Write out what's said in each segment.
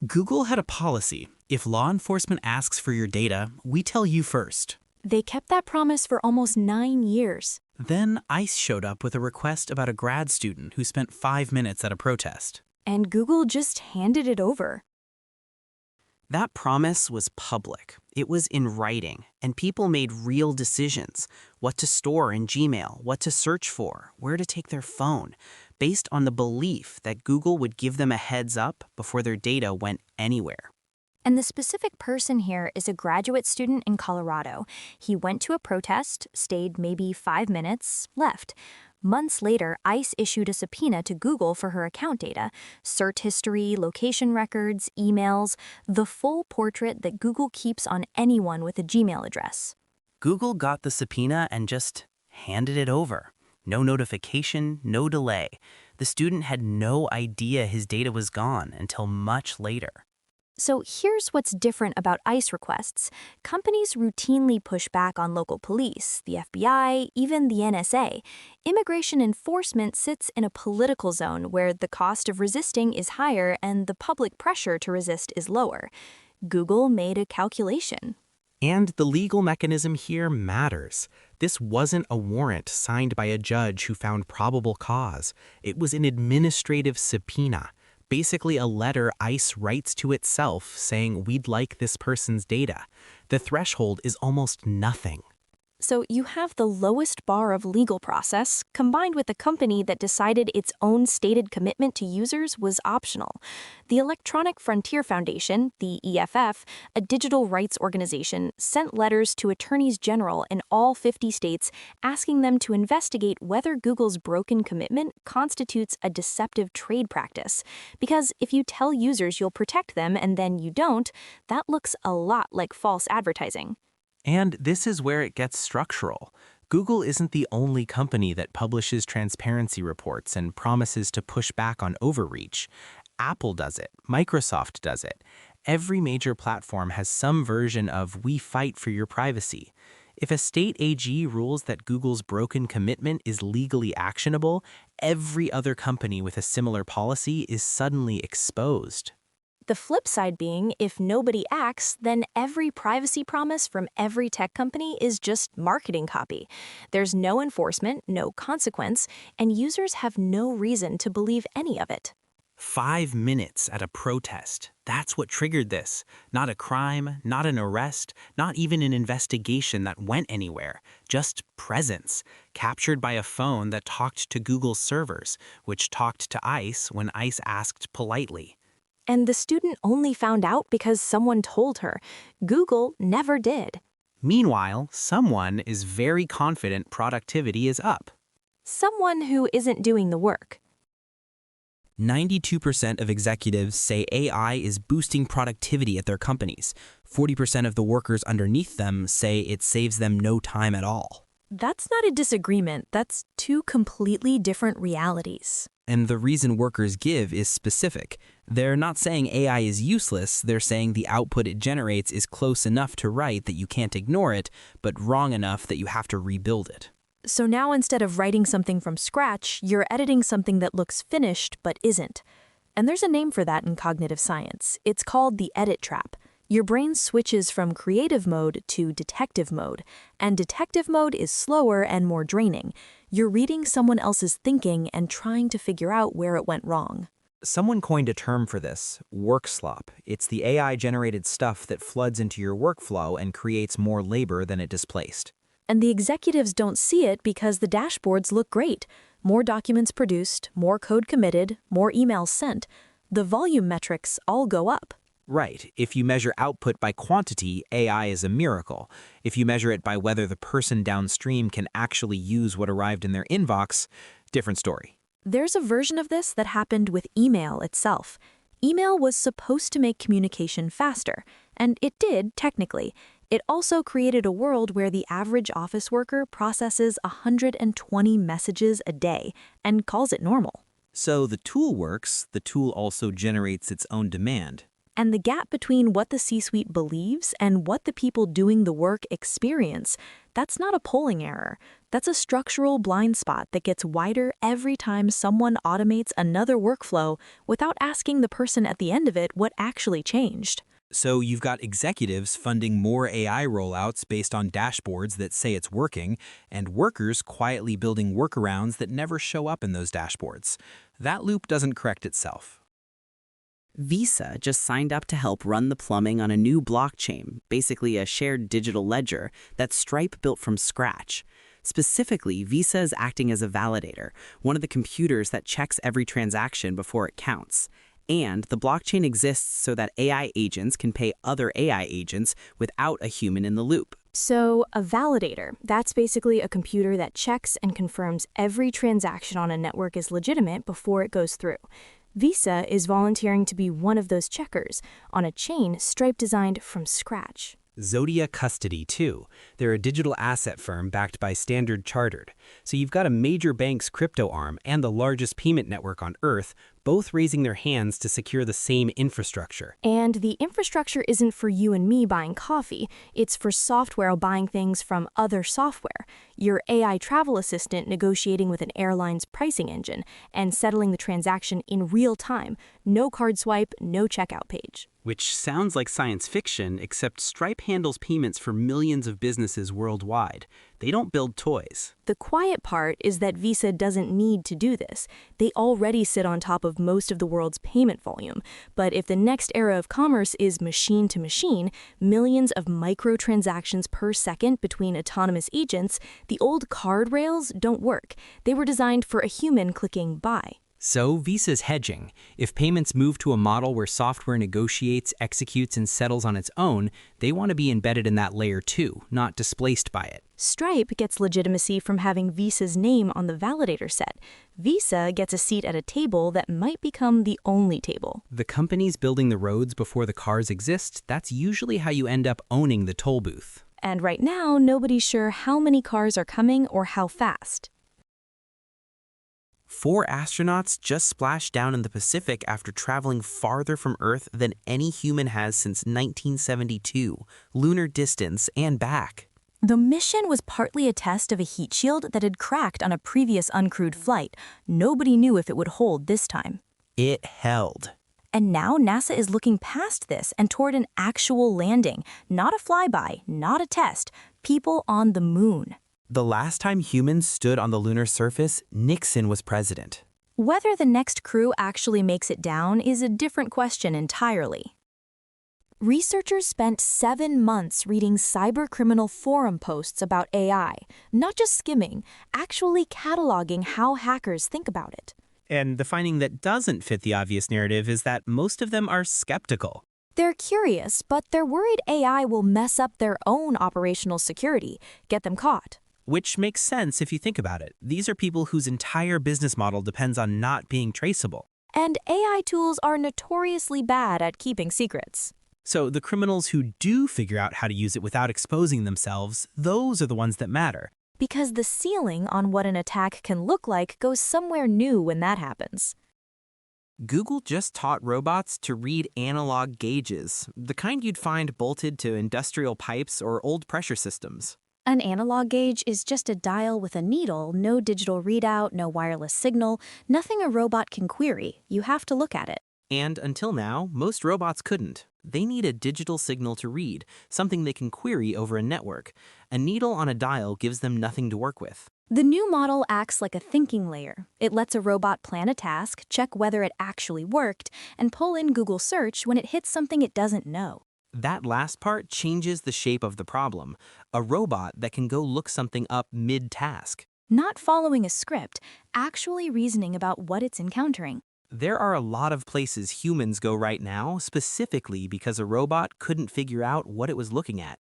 Google had a policy. If law enforcement asks for your data, we tell you first. They kept that promise for almost 9 years. Then ICE showed up with a request about a grad student who spent 5 minutes at a protest. And Google just handed it over. That promise was public. It was in writing, and people made real decisions. What to store in Gmail, what to search for, where to take their phone, based on the belief that Google would give them a heads up before their data went anywhere. And the specific person here is a graduate student in Colorado. He went to a protest, stayed maybe 5 minutes, left. Months later, ICE issued a subpoena to Google for her account data, cert history, location records, emails, the full portrait that Google keeps on anyone with a Gmail address. Google got the subpoena and just handed it over. No notification, no delay. The student had no idea his data was gone until much later. So here's what's different about ICE requests. Companies routinely push back on local police, the FBI, even the NSA. Immigration enforcement sits in a political zone where the cost of resisting is higher and the public pressure to resist is lower. Google made a calculation. And the legal mechanism here matters. This wasn't a warrant signed by a judge who found probable cause. It was an administrative subpoena. Basically a letter ICE writes to itself saying we'd like this person's data. The threshold is almost nothing. So you have the lowest bar of legal process combined with a company that decided its own stated commitment to users was optional. The Electronic Frontier Foundation, the EFF, a digital rights organization, sent letters to attorneys general in all 50 states asking them to investigate whether Google's broken commitment constitutes a deceptive trade practice. Because if you tell users you'll protect them and then you don't, that looks a lot like false advertising. And this is where it gets structural. Google isn't the only company that publishes transparency reports and promises to push back on overreach. Apple does it. Microsoft does it. Every major platform has some version of "we fight for your privacy." If a state AG rules that Google's broken commitment is legally actionable, every other company with a similar policy is suddenly exposed. The flip side being, if nobody acts, then every privacy promise from every tech company is just marketing copy. There's no enforcement, no consequence, and users have no reason to believe any of it. 5 minutes at a protest. That's what triggered this. Not a crime, not an arrest, not even an investigation that went anywhere. Just presence, captured by a phone that talked to Google's servers, which talked to ICE when ICE asked politely. And the student only found out because someone told her. Google never did. Meanwhile, someone is very confident productivity is up. Someone who isn't doing the work. 92% of executives say AI is boosting productivity at their companies. 40% of the workers underneath them say it saves them no time at all. That's not a disagreement. That's two completely different realities. And the reason workers give is specific. They're not saying AI is useless, they're saying the output it generates is close enough to right that you can't ignore it, but wrong enough that you have to rebuild it. So now instead of writing something from scratch, you're editing something that looks finished but isn't. And there's a name for that in cognitive science. It's called the edit trap. Your brain switches from creative mode to detective mode, and detective mode is slower and more draining. You're reading someone else's thinking and trying to figure out where it went wrong. Someone coined a term for this, work slop. It's the AI-generated stuff that floods into your workflow and creates more labor than it displaced. And the executives don't see it because the dashboards look great. More documents produced, more code committed, more emails sent. The volume metrics all go up. Right. If you measure output by quantity, AI is a miracle. If you measure it by whether the person downstream can actually use what arrived in their inbox, different story. There's a version of this that happened with email itself. Email was supposed to make communication faster, and it did, technically. It also created a world where the average office worker processes 120 messages a day and calls it normal. So the tool works, the tool also generates its own demand. And the gap between what the C-suite believes and what the people doing the work experience, that's not a polling error. That's a structural blind spot that gets wider every time someone automates another workflow without asking the person at the end of it what actually changed. So you've got executives funding more AI rollouts based on dashboards that say it's working, and workers quietly building workarounds that never show up in those dashboards. That loop doesn't correct itself. Visa just signed up to help run the plumbing on a new blockchain, basically a shared digital ledger that Stripe built from scratch. Specifically, Visa is acting as a validator, one of the computers that checks every transaction before it counts. And the blockchain exists so that AI agents can pay other AI agents without a human in the loop. So, a validator, that's basically a computer that checks and confirms every transaction on a network is legitimate before it goes through. Visa is volunteering to be one of those checkers on a chain Stripe designed from scratch. Zodia Custody, too. They're a digital asset firm backed by Standard Chartered. So you've got a major bank's crypto arm and the largest payment network on Earth, both raising their hands to secure the same infrastructure. And the infrastructure isn't for you and me buying coffee. It's for software buying things from other software. Your AI travel assistant negotiating with an airline's pricing engine and settling the transaction in real time. No card swipe, no checkout page. Which sounds like science fiction, except Stripe handles payments for millions of businesses worldwide. They don't build toys. The quiet part is that Visa doesn't need to do this. They already sit on top of most of the world's payment volume. But if the next era of commerce is machine to machine, millions of microtransactions per second between autonomous agents, the old card rails don't work. They were designed for a human clicking buy. So Visa's hedging. If payments move to a model where software negotiates, executes, and settles on its own, they want to be embedded in that layer too, not displaced by it. Stripe gets legitimacy from having Visa's name on the validator set. Visa gets a seat at a table that might become the only table. The companies building the roads before the cars exist, that's usually how you end up owning the toll booth. And right now, nobody's sure how many cars are coming or how fast. 4 astronauts just splashed down in the Pacific after traveling farther from Earth than any human has since 1972, lunar distance and back. The mission was partly a test of a heat shield that had cracked on a previous uncrewed flight. Nobody knew if it would hold this time. It held. And now NASA is looking past this and toward an actual landing, not a flyby, not a test, people on the moon. The last time humans stood on the lunar surface, Nixon was president. Whether the next crew actually makes it down is a different question entirely. Researchers spent 7 months reading cybercriminal forum posts about AI, not just skimming, actually cataloging how hackers think about it. And the finding that doesn't fit the obvious narrative is that most of them are skeptical. They're curious, but they're worried AI will mess up their own operational security, get them caught. Which makes sense if you think about it. These are people whose entire business model depends on not being traceable. And AI tools are notoriously bad at keeping secrets. So the criminals who do figure out how to use it without exposing themselves, those are the ones that matter. Because the ceiling on what an attack can look like goes somewhere new when that happens. Google just taught robots to read analog gauges, the kind you'd find bolted to industrial pipes or old pressure systems. An analog gauge is just a dial with a needle, no digital readout, no wireless signal, nothing a robot can query. You have to look at it. And until now, most robots couldn't. They need a digital signal to read, something they can query over a network. A needle on a dial gives them nothing to work with. The new model acts like a thinking layer. It lets a robot plan a task, check whether it actually worked, and pull in Google search when it hits something it doesn't know. That last part changes the shape of the problem. A robot that can go look something up mid-task. Not following a script, actually reasoning about what it's encountering. There are a lot of places humans go right now, specifically because a robot couldn't figure out what it was looking at.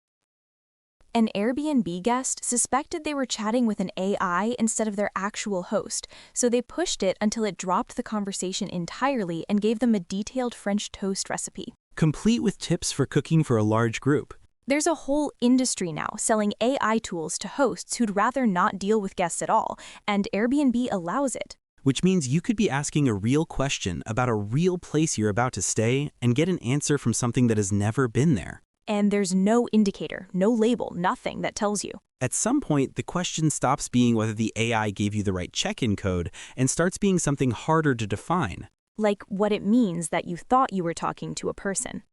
An Airbnb guest suspected they were chatting with an AI instead of their actual host, so they pushed it until it dropped the conversation entirely and gave them a detailed French toast recipe. Complete with tips for cooking for a large group. There's a whole industry now selling AI tools to hosts who'd rather not deal with guests at all, and Airbnb allows it. Which means you could be asking a real question about a real place you're about to stay and get an answer from something that has never been there. And there's no indicator, no label, nothing that tells you. At some point, the question stops being whether the AI gave you the right check-in code and starts being something harder to define. Like what it means that you thought you were talking to a person.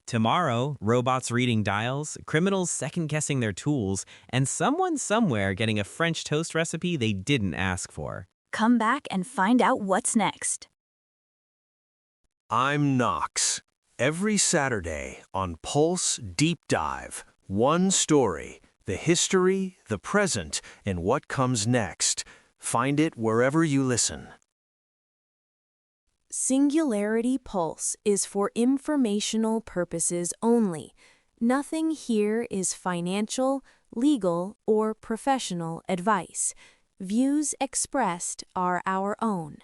Tomorrow, robots reading dials, criminals second-guessing their tools, and someone somewhere getting a French toast recipe they didn't ask for. Come back and find out what's next. I'm Knox. Every Saturday on Pulse Deep Dive, one story, the history, the present, and what comes next. Find it wherever you listen. Singularity Pulse is for informational purposes only. Nothing here is financial, legal, or professional advice. Views expressed are our own.